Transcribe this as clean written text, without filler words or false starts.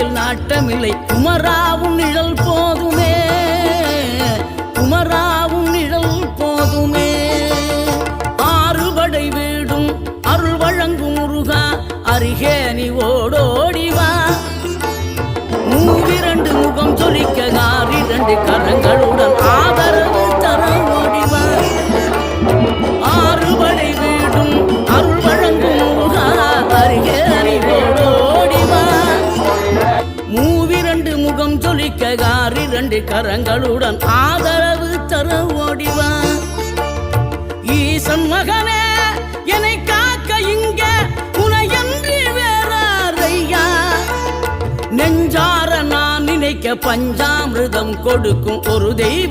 ஆட்சியில் நாட்டமில்லை. குமராவும் நிழல் போதுமே, குமராவும் நிழல் போதுமே. ஆறுபடை வீடும் அருள் வழங்கும் முருகா, அருகே நீ ஓடோடிவா. மூவிரண்டு முகம் சொலிக்க ஆறிரண்டு கரங்களுடன் ஆதரவு தர ஓடிவா. ஆறுபடை வீடும் அருள் வழங்கும் முருகா, அருகே நீ ஓடோடிவா. மூவிரண்டு முகம் சொலிக்க ஆறிரண்டு கரங்களுடன் ஆதரவு தர ஓடிவா. ஈசன் மகனே என்னை காக்க இங்க உனையன்றி வேறாரையா. நெஞ்சார நான் நினைக்க பஞ்சாமிர்தம் கொடுக்கும் ஒரு தெய்வம்